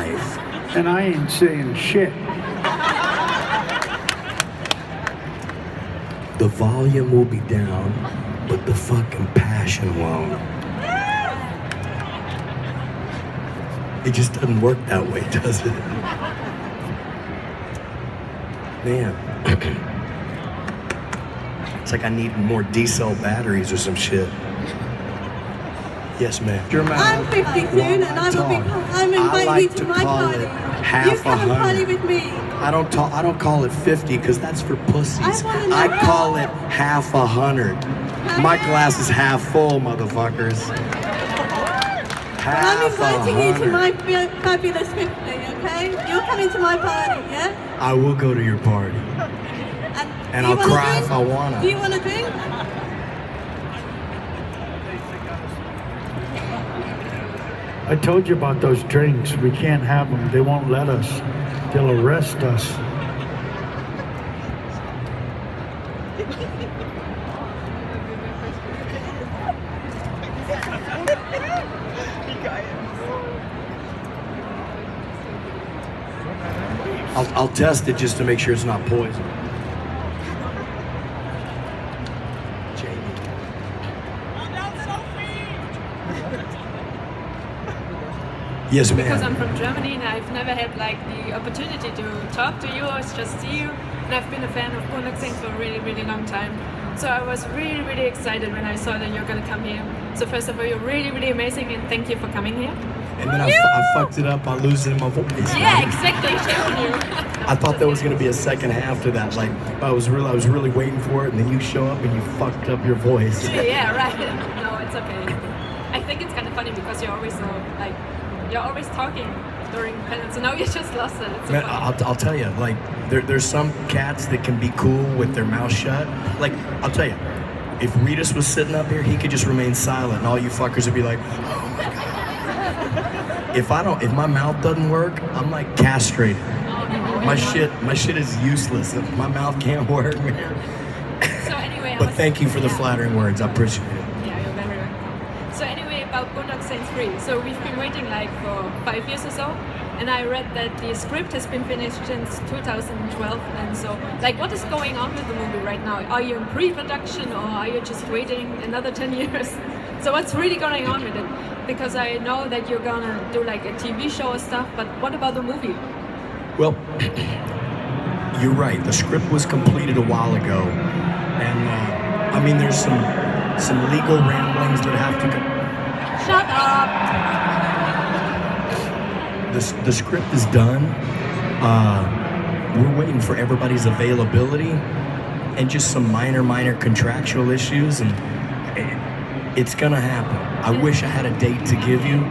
life. And I ain't saying shit. The volume will be down, but the fucking passion won't. It just doesn't work that way, does it? Man. It's like I need more D-cell batteries or some shit. Yes, ma'am. I'm 50 soon, and I'm inviting you to my party. You come and party with me. I don't call it 50 because that's for pussies. I call it half 100. My glass is half full, motherfuckers. I'm inviting you to my fabulous 50, okay? You're coming to my party, yeah? I will go to your party. And I'll cry if I wanna. Do you want to drink? I told you about those drinks. We can't have them. They won't let us. They'll arrest us. I'll test it just to make sure it's not poison. Yes, ma'am. Because I'm from Germany and I've never had like the opportunity to talk to you or just see you. And I've been a fan of Boondock for a really, really long time. So I was really, really excited when I saw that you're gonna come here. So first of all, you're really, really amazing and thank you for coming here. And then I fucked it up by losing my voice. Yeah, exactly. Thank you. I thought there was gonna be a second half to that. Like I was really waiting for it, and then you show up and you fucked up your voice. Yeah, right. No, it's okay. I think it's kind of funny because you're always so like. You're always talking during panels, so now you just lost it. It's so Man, funny. I'll tell you, like, there's some cats that can be cool with their mouth shut. Like, I'll tell you, if Ritas was sitting up here, he could just remain silent, and all you fuckers would be like, oh my God. If my mouth doesn't work, I'm like castrated. My shit is useless if my mouth can't work. So anyway, but thank you for the flattering words. I appreciate it. Yeah, you're very welcome. So anyway, about Boondock Saints 3. So we've been waiting like for 5 years or so, and I read that the script has been finished since 2012. And so, like, what is going on with the movie right now? Are you in pre-production, or are you just waiting another 10 years? So what's really going on with it? Because I know that you're gonna do like a TV show or stuff, but what about the movie? Well, you're right. The script was completed a while ago, and I mean, there's some legal ramblings that have to go. Shut up! The script is done. We're waiting for everybody's availability and just some minor contractual issues, and it's gonna happen. I wish I had a date to give you,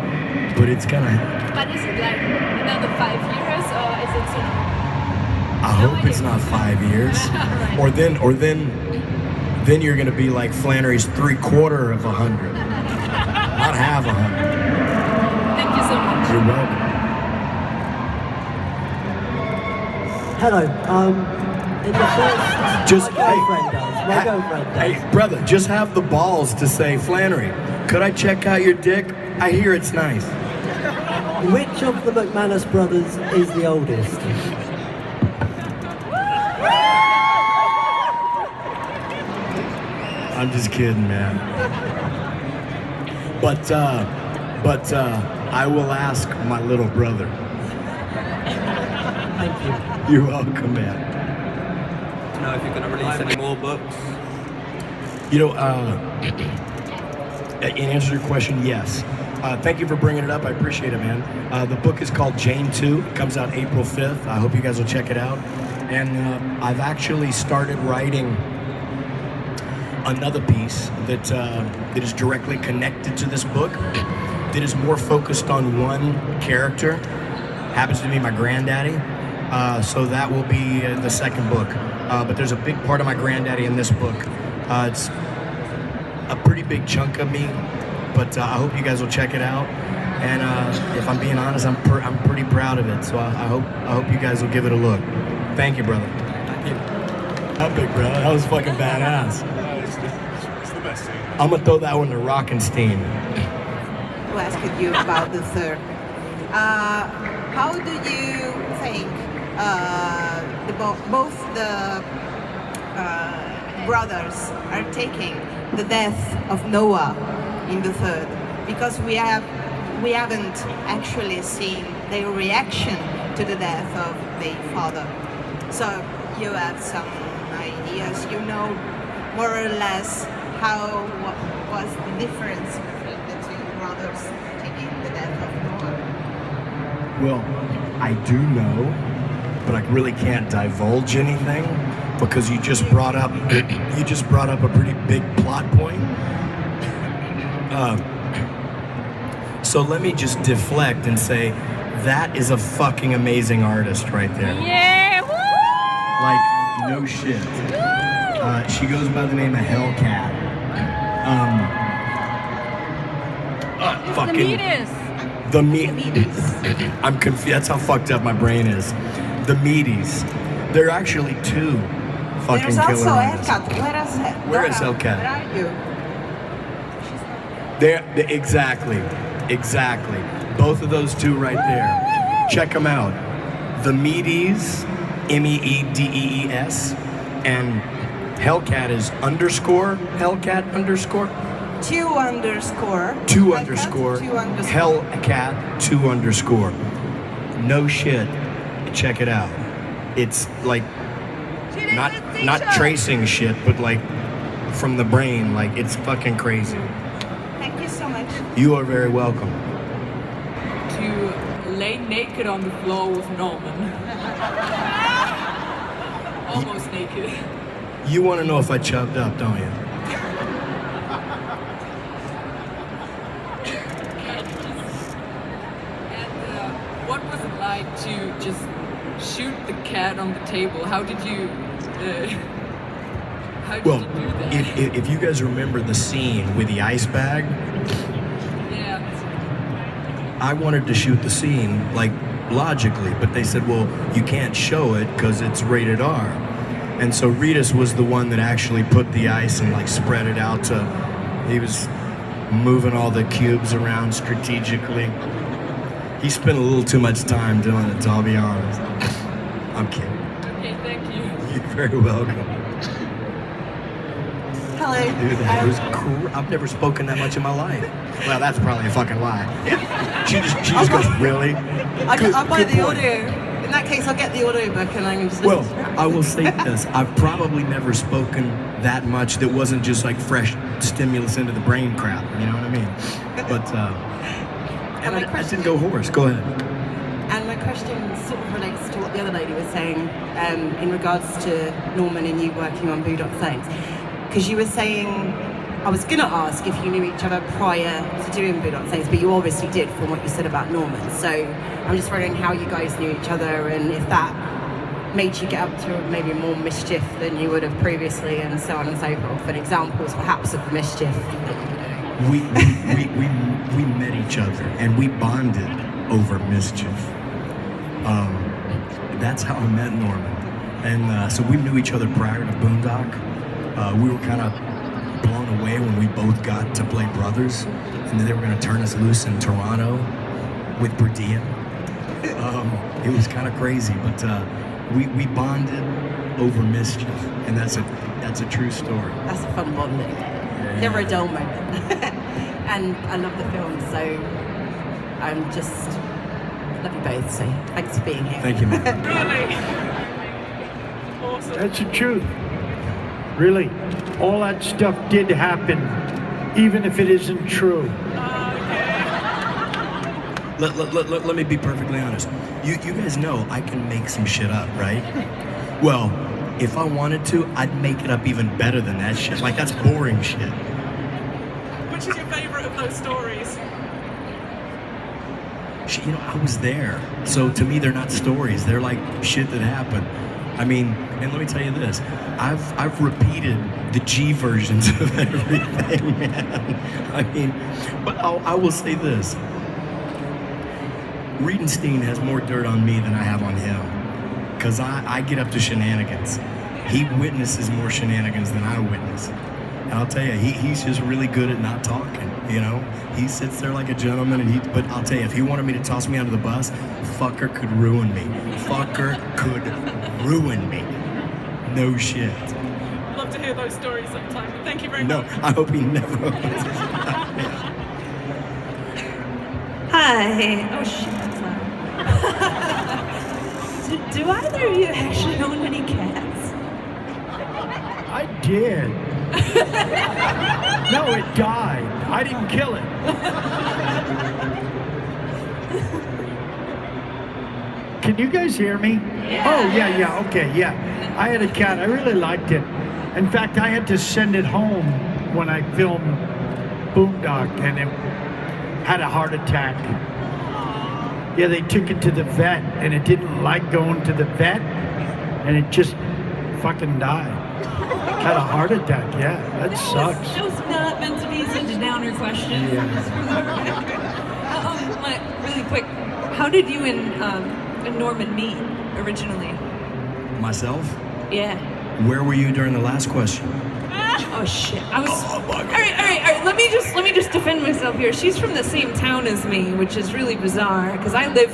but it's gonna happen. But is it like another 5 years, or is it sooner? I hope it's not 5 years. Right. Or then you're gonna be like Flanery's 3/4 of 100. Not half 100. Thank you so much. You're welcome. Hello. In the first, Just my girlfriend does. Hey, brother, just have the balls to say, Flanery, could I check out your dick? I hear it's nice. Which of the McManus brothers is the oldest? I'm just kidding, man. But I will ask my little brother. Thank you. You're welcome, man. Do you know if you're going to release any more books? You know, in answer to your question, yes. Thank you for bringing it up. I appreciate it, man. The book is called Jane 2. It comes out April 5th. I hope you guys will check it out. And I've actually started writing another piece that is directly connected to this book, that is more focused on one character. Happens to be my granddaddy. So that will be the second book. But there's a big part of my granddaddy in this book. It's a pretty big chunk of me, but I hope you guys will check it out. And if I'm being honest, I'm pretty proud of it. So I hope you guys will give it a look. Thank you, brother. Thank you. That big brother. That was fucking badass. It's the best thing. I'm gonna throw that one to Rockenstein. To ask you about the third. how do you think both the brothers are taking the death of Noah in the third? Because we haven't actually seen their reaction to the death of their father. So you have some ideas, you know, more or less what was the difference between the two brothers taking the death of Noah? Well, I do know, but I really can't divulge anything because you just brought up a pretty big plot point. So let me just deflect and say that is a fucking amazing artist right there. Yeah! Woo! Like, no shit. She goes by the name of Hellcat. Fucking the meaties. I'm confused. That's how fucked up my brain is. The meaties. There are actually two fucking killer artists. Hellcat. Where is Hellcat? Where are you? There, exactly. Both of those two right there. Check them out. The Medes, MEEDEES, and Hellcat is _, Hellcat _. 2 underscore. 2 Hellcat, underscore. 2 underscore. Hellcat 2 underscore. No shit. Check it out. It's like not tracing shit, but like from the brain. Like it's fucking crazy. Thank you so much. You are very welcome. To lay naked on the floor with Norman. Almost naked. You want to know if I chopped up, don't you? What was it like to just shoot the cat on the table? How did you do that? If you guys remember the scene with the ice bag, Yeah. I wanted to shoot the scene like logically, but they said, well, you can't show it because it's rated R. And so Ritas was the one that actually put the ice and like spread it out he was moving all the cubes around strategically. He spent a little too much time doing it, so I'll be honest. I'm kidding. Okay, thank you. You're very welcome. Hello. Dude, that was cool. I've never spoken that much in my life. Well, that's probably a fucking lie. She just goes, really? I'll buy the audio. In that case, I'll get the audio book and I can just Well, I will say this. I've probably never spoken that much that wasn't just like fresh stimulus into the brain crap. You know what I mean? But, and I didn't go hoarse. Go ahead. And my question sort of relates to what the other lady was saying in regards to Norman and you working on Boondock Saints. Because you were saying, I was going to ask if you knew each other prior to doing Boondock Saints, but you obviously did from what you said about Norman. So I'm just wondering how you guys knew each other and if that made you get up to maybe more mischief than you would have previously and so on and so forth. And examples perhaps of the mischief that you were doing. We met each other and we bonded over mischief. That's how I met Norman. And so we knew each other prior to Boondock. We were kind of blown away when we both got to play brothers, and then they were going to turn us loose in Toronto with Per Diem. It was kind of crazy, but we bonded over mischief, and that's a true story. That's a fun bonding. Yeah. Never a dull moment. And I love the film, so I'm just love you both. So thanks for being here. Thank you, man. Really? Awesome. That's the truth. Really, all that stuff did happen, even if it isn't true. Let me be perfectly honest. You guys know I can make some shit up, right? Well, if I wanted to, I'd make it up even better than that shit. Like, that's boring shit. Which is your favorite of those stories? I was there. So to me, they're not stories. They're like shit that happened. I mean, and let me tell you this. I've repeated the G versions of everything, man. I mean, but I will say this. Riedenstein has more dirt on me than I have on him. Because I get up to shenanigans. He witnesses more shenanigans than I witness. And I'll tell you, he's just really good at not talking, you know? He sits there like a gentleman, but I'll tell you, if he wanted me to toss me under the bus, fucker could ruin me. Fucker could ruin me. No shit. I'd love to hear those stories sometime. Thank you very much. No, I hope he never Hi. Oh shit, that's loud. do either of you actually own any cats? I did. No, it died. I didn't kill it. Can you guys hear me? Yeah. Oh, yeah, okay, yeah. I had a cat. I really liked it. In fact, I had to send it home when I filmed Boondock, and it had a heart attack. Yeah, they took it to the vet, and it didn't like going to the vet, and it just fucking died. Had a heart attack, yeah. That sucks. That was not meant to be such a downer question. Yeah. Really quick, how did you and Norman meet originally? Myself? Yeah. Where were you during the last question? Oh shit! I was. Oh, my God. All right. Let me just defend myself here. She's from the same town as me, which is really bizarre because I live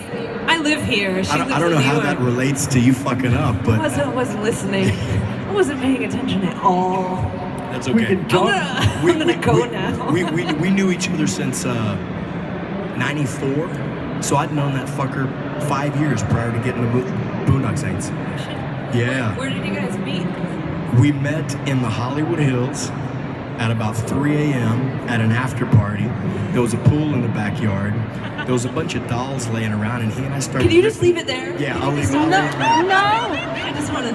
here. She lives I don't know in New how York. that relates to you fucking up, but I wasn't listening. I wasn't paying attention at all. that's okay. We can talk. I'm gonna go now. We knew each other since '94, so I'd known that fucker 5 years prior to getting the Boondock Saints. Yeah. Where did you guys meet? We met in the Hollywood Hills at about 3 a.m. at an after party. There was a pool in the backyard. There was a bunch of dolls laying around, and he and I started. Can you just leave it there? Yeah, I'll leave it. No. No. I just want to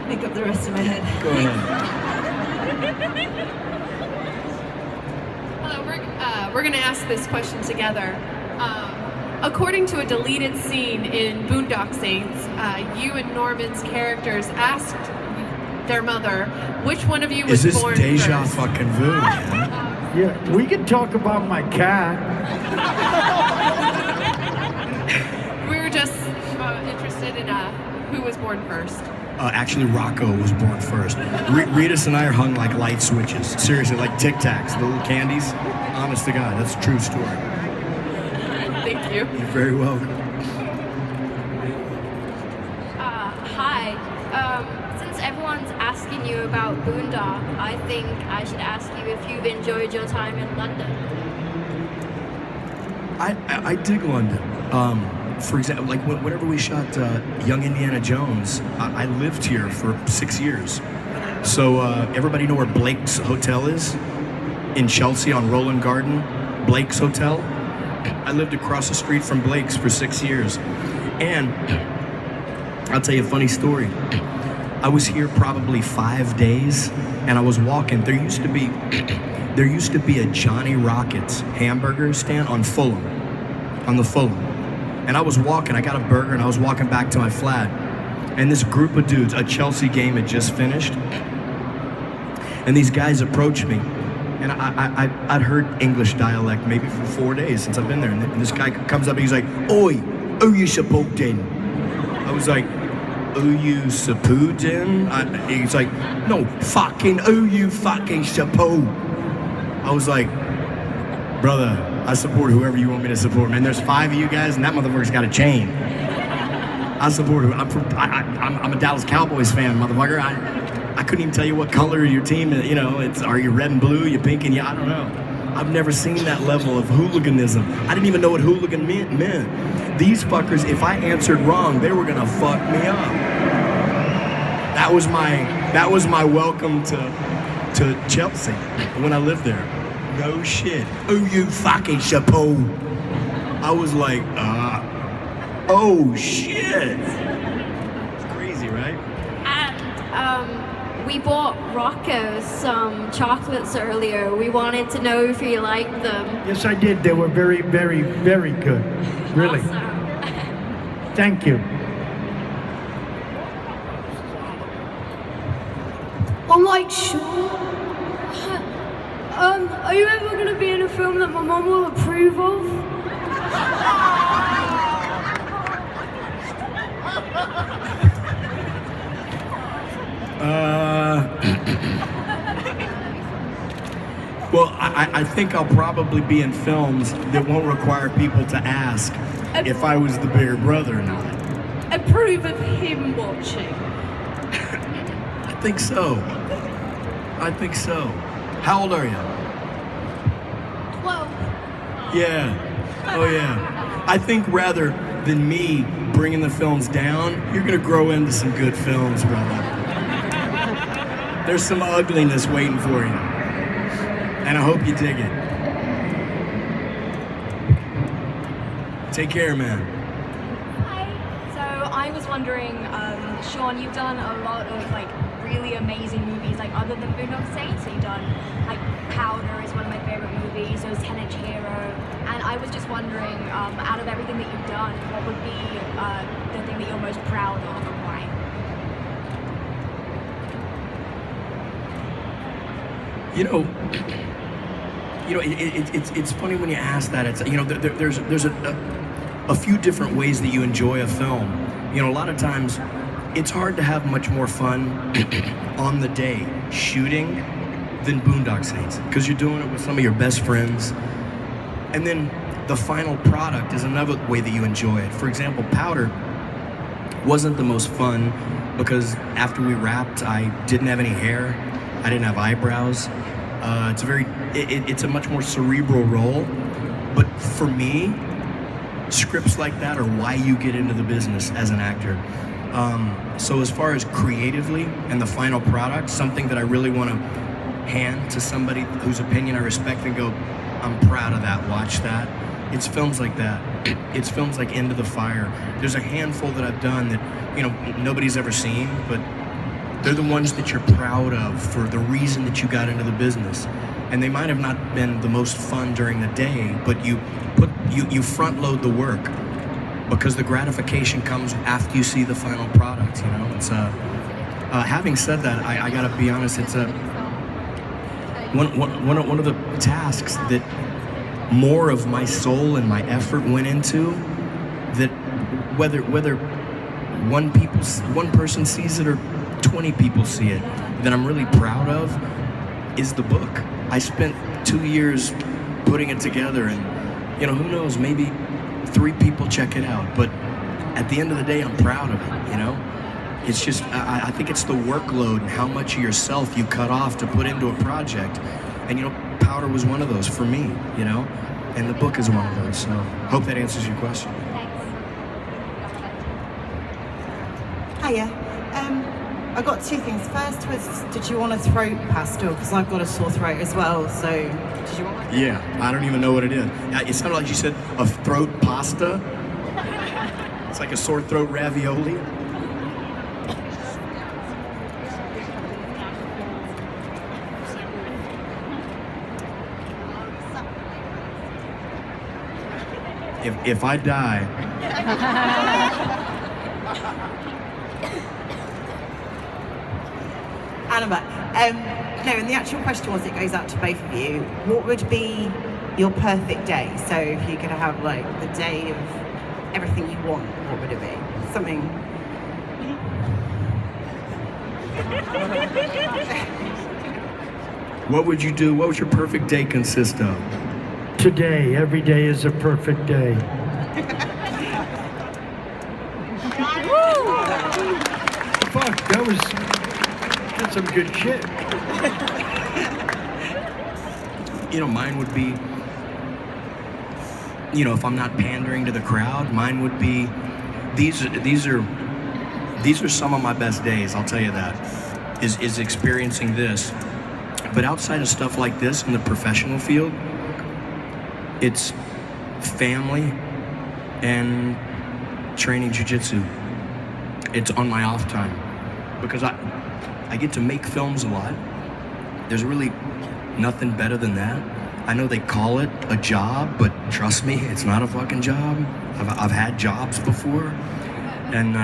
make up the rest of my head. Go ahead. Hello, we're going to ask this question together. According to a deleted scene in Boondock Saints, you and Norman's characters asked their mother which one of you was born Is this deja first. fucking vu, man? Yeah, we can talk about my cat. We were just interested in who was born first. Actually, Rocco was born first. Ritas and I are hung like light switches. Seriously, like Tic Tacs, the little candies. Honest to God, that's a true story. Thank you. You're very welcome. Hi. Since everyone's asking you about Boondock, I think I should ask you if you've enjoyed your time in London. I dig London. For example, like whenever we shot Young Indiana Jones, I lived here for 6 years. So everybody know where Blake's Hotel is? In Chelsea on Roland Garden, Blake's Hotel. I lived across the street from Blake's for 6 years. And I'll tell you a funny story. I was here probably 5 days, and I was walking. There used to be a Johnny Rockets hamburger stand on Fulham, on the Fulham. And I was walking, I got a burger, and I was walking back to my flat. And this group of dudes, a Chelsea game had just finished. And these guys approached me. And I'd heard English dialect maybe for 4 days since I've been there. And this guy comes up and he's like, "Oi, who you supporting?" I was like, "Who you supporting?" He's like, "No, fucking who you fucking support?" I was like, "Brother, I support whoever you want me to support, man. There's 5 of you guys, and that motherfucker's got a chain. I support who. I'm a Dallas Cowboys fan, motherfucker. I couldn't even tell you what color your team is. You know, are you red and blue? You pink and I don't know. I've never seen that level of hooliganism. I didn't even know what hooligan meant. These fuckers, if I answered wrong, they were gonna fuck me up. That was my welcome to Chelsea when I lived there. No shit. Who you fucking support? I was like, oh shit. It's crazy, right? And we bought Rocco some chocolates earlier. We wanted to know if you liked them. Yes, I did. They were very, very, very good. Really. Awesome. Thank you. I'm like, sure. Are you ever going to be in a film that my mum will approve of? I think I'll probably be in films that won't require people to ask if I was the bigger brother or not. Approve of him watching. I think so. How old are you? 12. Yeah. Oh yeah. I think rather than me bringing the films down, you're gonna grow into some good films, brother. There's some ugliness waiting for you. And I hope you dig it. Take care, man. Hi. So I was wondering, Sean, you've done a lot of like really amazing movies, like other than Boondock Saints. So you've done like Powder is one of my favorite movies. So is Teenage Hero. And I was just wondering, out of everything that you've done, what would be the thing that you're most proud of and why? It's funny when you ask that. It's there's a few different ways that you enjoy a film. A lot of times it's hard to have much more fun on the day shooting than Boondock Saints because you're doing it with some of your best friends, and then the final product is another way that you enjoy it. For example, Powder wasn't the most fun because after we wrapped, I didn't have any hair, I didn't have eyebrows. It's a much more cerebral role, but for me, scripts like that are why you get into the business as an actor. So as far as creatively and the final product, something that I really want to hand to somebody whose opinion I respect and go, I'm proud of that, watch that. It's films like that. It's films like Into the Fire. There's a handful that I've done that, nobody's ever seen, but they're the ones that you're proud of for the reason that you got into the business. And they might have not been the most fun during the day, but you front load the work because the gratification comes after you see the final product. It's having said that, I gotta be honest. It's one of the tasks that more of my soul and my effort went into. That whether one person sees it or 20 people see it, that I'm really proud of is the book. I spent 2 years putting it together, and who knows, maybe 3 people check it out, but at the end of the day, I'm proud of it. It's just, I think it's the workload and how much of yourself you cut off to put into a project. And Powder was one of those for me, and the book is one of those. So hope that answers your question. Hiya. I got 2 things. First was, did you want a throat pastel? Because I've got a sore throat as well, so did you want one? Yeah, I don't even know what it is. It sounded like you said a throat pasta. It's like a sore throat ravioli. If I die... Annabelle, no, and the actual question was, it goes out to both of you. What would be your perfect day? So if you could have like the day of everything you want, what would it be? Something. What would you do? What would your perfect day consist of? Today, every day is a perfect day. Fuck, that's some good shit. Mine would be, if I'm not pandering to the crowd, mine would be, these are some of my best days, I'll tell you that, is experiencing this. But outside of stuff like this in the professional field, it's family and training jiu-jitsu. It's on my off time because I get to make films a lot. There's really nothing better than that. I know they call it a job, but trust me, it's not a fucking job. I've had jobs before, and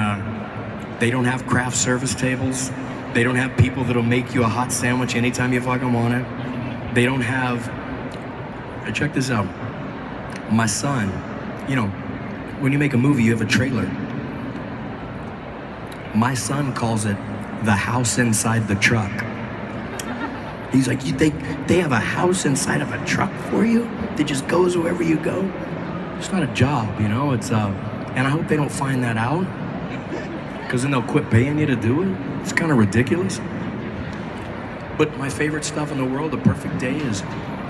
they don't have craft service tables. They don't have people that'll make you a hot sandwich anytime you fucking want it. They don't have... Check this out. My son, when you make a movie, you have a trailer. My son calls it the house inside the truck. He's like, they have a house inside of a truck for you that just goes wherever you go. It's not a job, you know. It's and I hope they don't find that out, because then they'll quit paying you to do it. It's kind of ridiculous. But my favorite stuff in the world, the perfect day,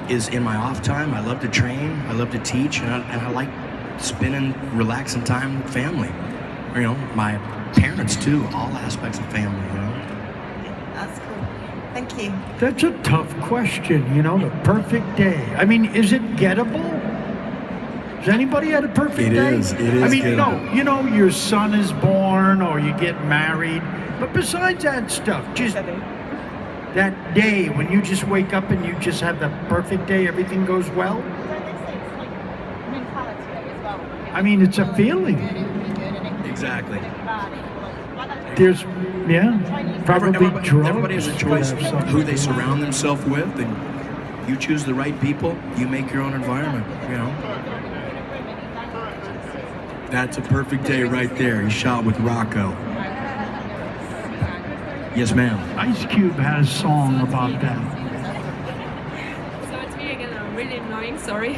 is in my off time. I love to train, I love to teach, and I like spending relaxing time with family. You know, my parents too, all aspects of family, you know. That's cool. Thank you. That's a tough question, you know, the perfect day. I mean, is it gettable? Has anybody had a perfect day? It is I mean, gettable. no, you know, your son is born or you get married. But besides that stuff, just that day when you just wake up and you just have the perfect day, everything goes well. I mean, it's a feeling. Exactly. There's, probably drugs. Everybody has a choice who they surround themselves with, and you choose the right people. You make your own environment, you know. That's a perfect day right there. He shot with Rocco. Yes, ma'am. Ice Cube has a song about that. So it's me again. I'm really annoying. Sorry.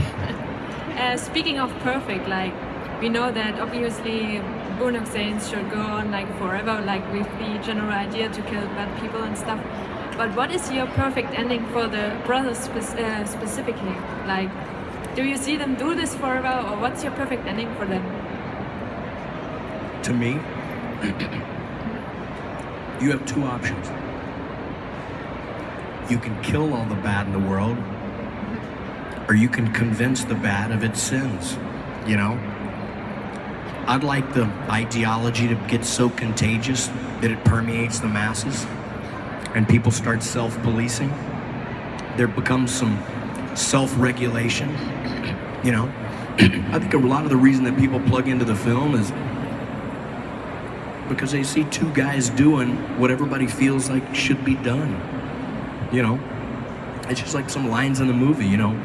Speaking of perfect, like we know that obviously Boondock Saints should go on like forever, like with the general idea to kill bad people and stuff. But what is your perfect ending for the brothers specifically? Like, do you see them do this forever, or what's your perfect ending for them? To me, you have two options. You can kill all the bad in the world, or you can convince the bad of its sins, you know? I'd like the ideology to get so contagious that it permeates the masses and people start self-policing. There becomes some self-regulation, you know? I think a lot of the reason that people plug into the film is because they see two guys doing what everybody feels like should be done, you know? It's just like some lines in the movie, you know?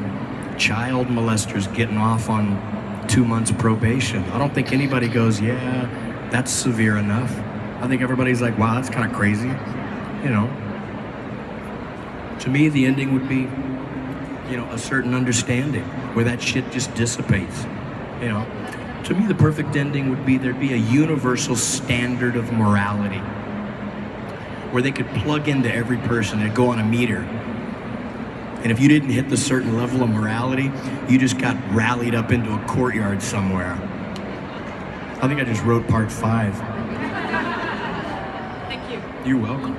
Child molesters getting off on 2 months probation. I don't think anybody goes, yeah, that's severe enough. I think everybody's like, wow, that's kind of crazy, you know? To me, the ending would be, you know, a certain understanding where that shit just dissipates, you know? To me, the perfect ending would be there'd be a universal standard of morality where they could plug into every person and go on a meter. And if you didn't hit the certain level of morality, you just got rallied up into a courtyard somewhere. I think I just wrote part 5. Thank you. You're welcome.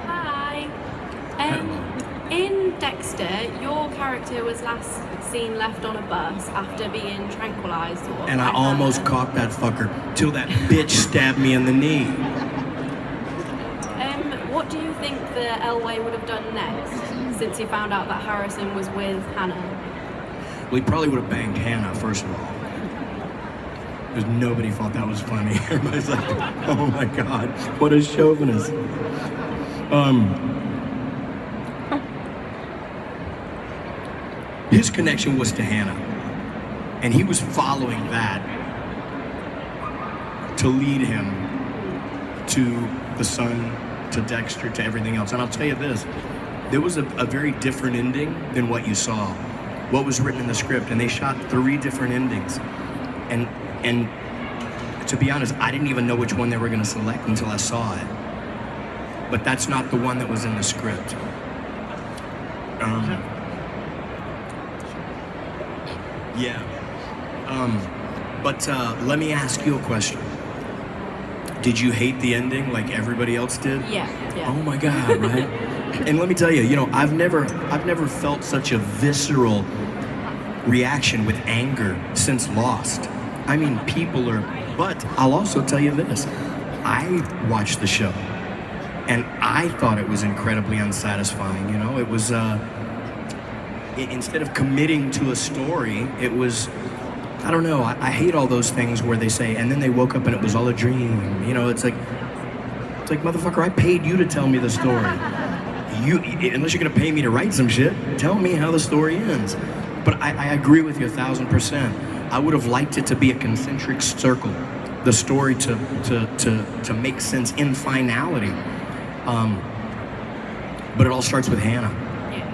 Hi. In Dexter, your character was last seen left on a bus after being tranquilized. And I almost caught that fucker till that bitch stabbed me in the knee. What do you think the Elway would have done next, since he found out that Harrison was with Hannah? Well, he probably would have banged Hannah, first of all. Because nobody thought that was funny. Everybody's like, oh my God, what a chauvinist. His connection was to Hannah. And he was following that to lead him to the son, to Dexter, to everything else. And I'll tell you this, there was a very different ending than what you saw, what was written in the script. And they shot 3 different endings. And to be honest, I didn't even know which one they were gonna select until I saw it. But that's not the one that was in the script. But let me ask you a question. Did you hate the ending like everybody else did? Yeah. Oh my God, right? And let me tell you, you know, I've never felt such a visceral reaction with anger since Lost. I mean, people are, but I'll also tell you this. I watched the show and I thought it was incredibly unsatisfying, you know? It was, instead of committing to a story, it was, I don't know, I hate all those things where they say, and then they woke up and it was all a dream. You know, it's like, motherfucker, I paid you to tell me the story. Unless you're gonna pay me to write some shit, tell me how the story ends. But I agree with you 1,000%. I would have liked it to be a concentric circle, the story to make sense in finality. but it all starts with Hannah.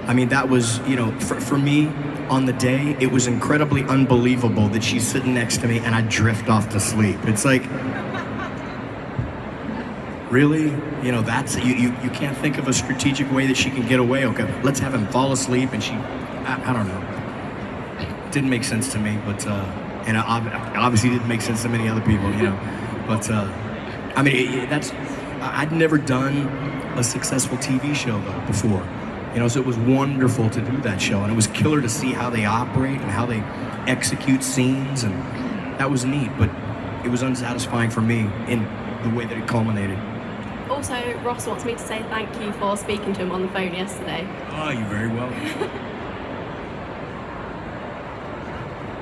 I mean, that was, you know, for me, on the day, it was incredibly unbelievable that she's sitting next to me and I drift off to sleep. It's like, really? You know, that's, you can't think of a strategic way that she can get away. Okay, let's have him fall asleep, and I don't know. Didn't make sense to me, but, and it obviously didn't make sense to many other people, you know. But, I mean, I'd never done a successful TV show, though, before. You know, so it was wonderful to do that show, and it was killer to see how they operate and how they execute scenes, and that was neat, but it was unsatisfying for me in the way that it culminated. Also, Ross wants me to say thank you for speaking to him on the phone yesterday. Oh, you're very welcome.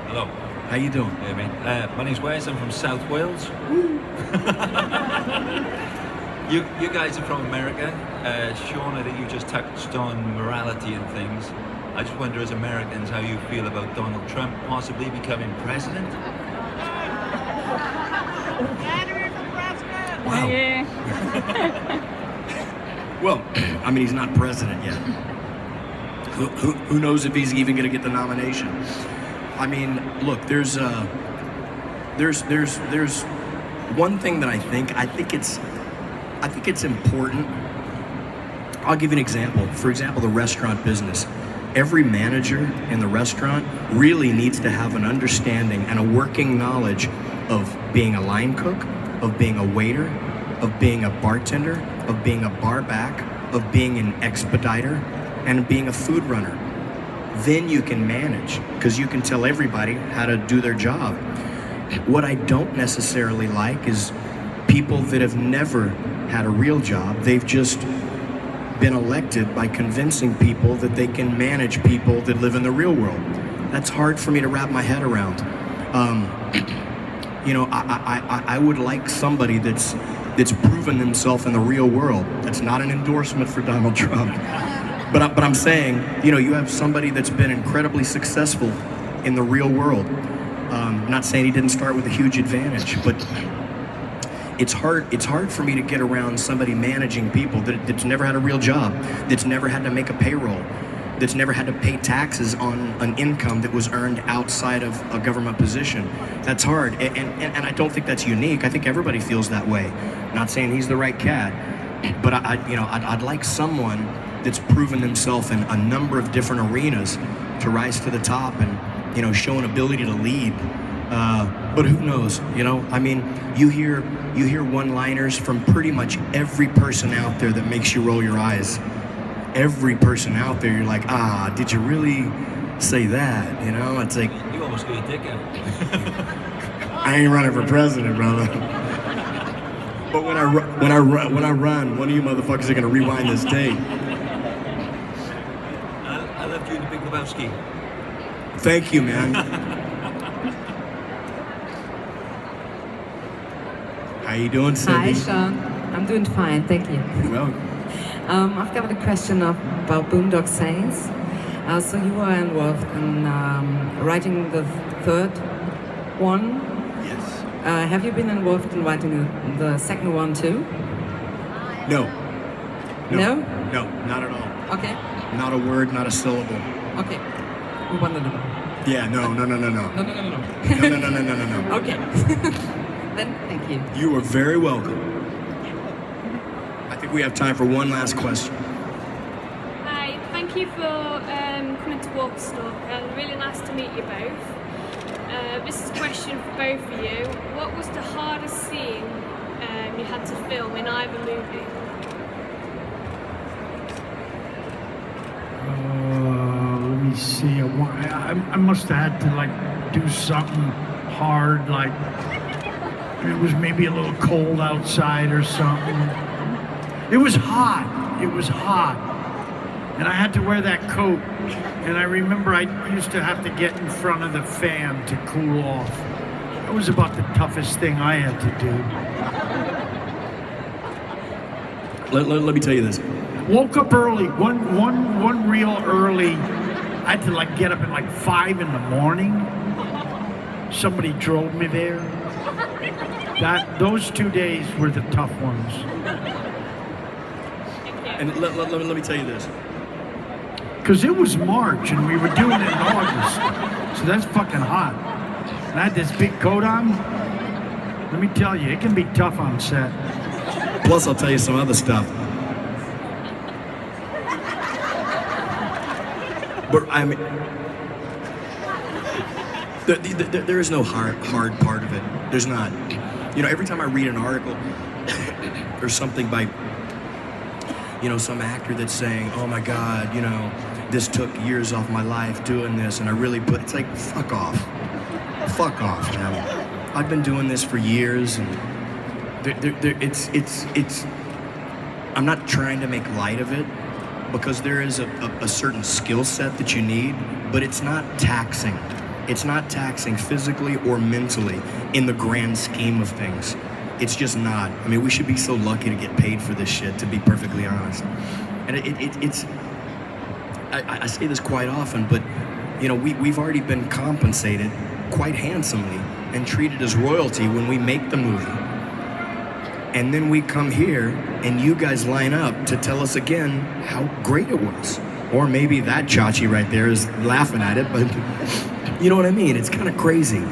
Hello. How you doing? Yeah, man. My name's Wes. I'm from South Wales. You guys are from America. Sean, I think you just touched on morality and things. I just wonder, as Americans, how you feel about Donald Trump possibly becoming president? Wow. Yeah. Well, I mean, he's not president yet. Who knows if he's even going to get the nomination? I mean, look, there's one thing that I think it's important. I'll give you an example. For example, the restaurant business. Every manager in the restaurant really needs to have an understanding and a working knowledge of being a line cook, of being a waiter, of being a bartender, of being a bar back, of being an expediter, and being a food runner. Then you can manage, because you can tell everybody how to do their job. What I don't necessarily like is people that have never had a real job. They've just been elected by convincing people that they can manage people that live in the real world. That's hard for me to wrap my head around. You know, I would like somebody that's proven themselves in the real world. That's not an endorsement for Donald Trump. But I'm saying, you know, you have somebody that's been incredibly successful in the real world. Not saying he didn't start with a huge advantage, but it's hard for me to get around somebody managing people that's never had a real job, that's never had to make a payroll, that's never had to pay taxes on an income that was earned outside of a government position. That's hard, and I don't think that's unique. I think everybody feels that way. Not saying he's the right cat, but I'd like someone that's proven themselves in a number of different arenas to rise to the top and, you know, show an ability to lead. But who knows, you know? I mean, you hear one-liners from pretty much every person out there that makes you roll your eyes. Every person out there, you're like, did you really say that? You know, it's like, You almost got your dick out. I ain't running for president, brother. But when I run, one of you motherfuckers are gonna rewind this tape. I left you in the Big Lebowski. Thank you, man. How you doing, Cindy? Hi, Sean. I'm doing fine, thank you. Well, I've got a question about Boondock Saints. So you were involved in writing the third one. Yes. Have you been involved in writing the second one too? No. No? No, not at all. Okay. Not a word, not a syllable. Okay. We wondered about. Yeah, no. No. No. Okay. Then thank you. You are very welcome. I think we have time for one last question. Hi, thank you for coming to Woodstock. Really nice to meet you both. This is a question for both of you. What was the hardest scene you had to film in either movie? Let me see. I must have had to like do something hard, like it was maybe a little cold outside or something. It was hot. And I had to wear that coat. And I remember I used to have to get in front of the fan to cool off. That was about the toughest thing I had to do. Let me tell you this. Woke up early, one real early. I had to like get up at like 5 in the morning. Somebody drove me there. Those 2 days were the tough ones. Thank you. And let me tell you this. Because it was March and we were doing it in August. So that's fucking hot. And I had this big coat on. Let me tell you, it can be tough on set. Plus, I'll tell you some other stuff. But I mean, there is no hard part of it. There's not. You know, every time I read an article or something by, you know, some actor that's saying, oh my God, you know, this took years off my life doing this, and I really put, it's like, fuck off. Fuck off, man. I've been doing this for years, and it's, I'm not trying to make light of it, because there is a certain skill set that you need, but it's not taxing. It's not taxing physically or mentally in the grand scheme of things. It's just not. I mean, we should be so lucky to get paid for this shit, to be perfectly honest. And it's, I say this quite often, but you know, we've already been compensated quite handsomely and treated as royalty when we make the movie. And then we come here and you guys line up to tell us again how great it was. Or maybe that Chachi right there is laughing at it, but you know what I mean? It's kind of crazy.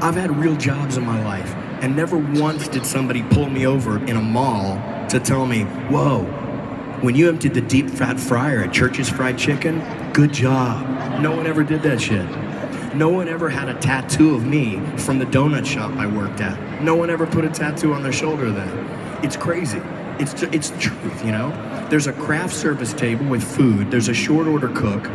I've had real jobs in my life, and never once did somebody pull me over in a mall to tell me, whoa, when you emptied the deep fat fryer at Church's Fried Chicken, good job. No one ever did that shit. No one ever had a tattoo of me from the donut shop I worked at. No one ever put a tattoo on their shoulder then. It's crazy. It's the truth, you know? There's a craft service table with food. There's a short order cook.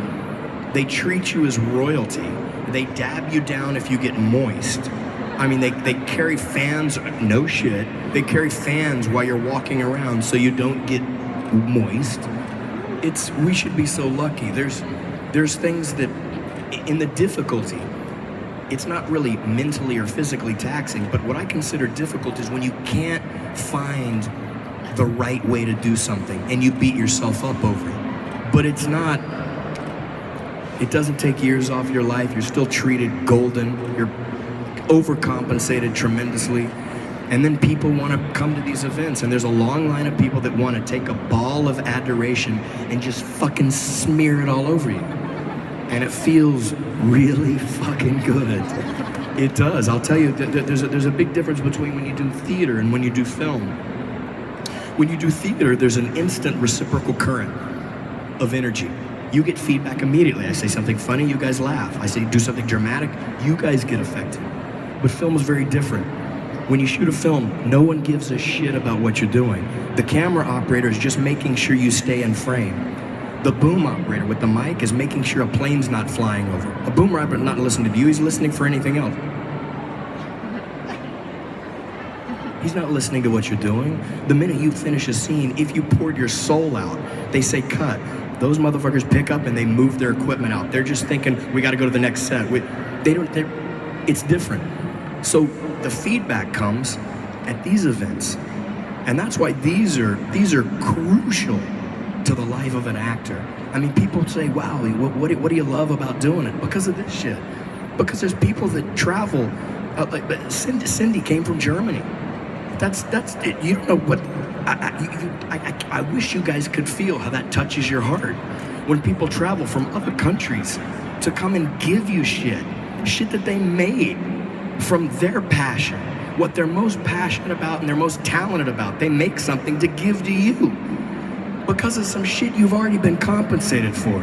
They treat you as royalty. They dab you down if you get moist. I mean, they carry fans, no shit. They carry fans while you're walking around so you don't get moist. We should be so lucky. There's things that, in the difficulty, it's not really mentally or physically taxing, but what I consider difficult is when you can't find the right way to do something and you beat yourself up over it. But it doesn't take years off your life. You're still treated golden. You're overcompensated tremendously. And then people want to come to these events, and there's a long line of people that want to take a ball of adoration and just fucking smear it all over you. And it feels really fucking good. It does. I'll tell you, there's a big difference between when you do theater and when you do film. When you do theater, there's an instant reciprocal current of energy. You get feedback immediately. I say something funny, you guys laugh. I say do something dramatic, you guys get affected. But film is very different. When you shoot a film, no one gives a shit about what you're doing. The camera operator is just making sure you stay in frame. The boom operator with the mic is making sure a plane's not flying over. A boom operator not listening to you, he's listening for anything else. He's not listening to what you're doing. The minute you finish a scene, if you poured your soul out, they say cut. Those motherfuckers pick up and they move their equipment out. They're just thinking, we gotta go to the next set. It's different. So the feedback comes at these events. And that's why these are crucial to the life of an actor. I mean, people say, wow, what do you love about doing it? Because of this shit. Because there's people that travel, like Cindy came from Germany. That's it. You don't know what, I wish you guys could feel how that touches your heart when people travel from other countries to come and give you shit that they made from their passion, what they're most passionate about and they're most talented about. They make something to give to you because of some shit you've already been compensated for.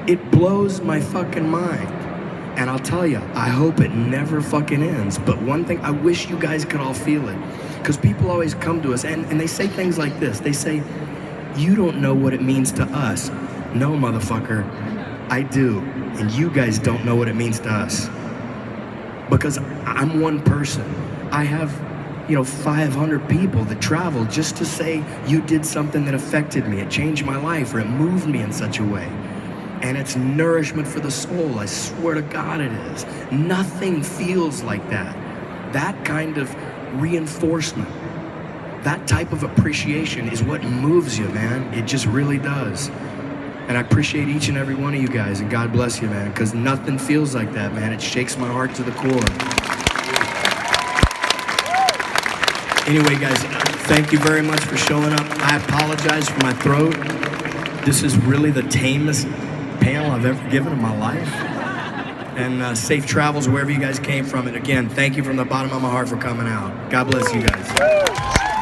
It blows my fucking mind. And I'll tell you, I hope it never fucking ends. But one thing, I wish you guys could all feel it. Because people always come to us and they say things like this. They say, you don't know what it means to us. No, motherfucker, I do. And you guys don't know what it means to us. Because I'm one person. I have, 500 people that travel just to say you did something that affected me. It changed my life or it moved me in such a way. And it's nourishment for the soul. I swear to God it is. Nothing feels like that. That kind of reinforcement, that type of appreciation is what moves you, man. It just really does. And I appreciate each and every one of you guys, and God bless you, man, because nothing feels like that, man. It shakes my heart to the core. Anyway, guys, thank you very much for showing up. I apologize for my throat. This is really the tamest panel I've ever given in my life. And safe travels wherever you guys came from. And again, thank you from the bottom of my heart for coming out. God bless you guys.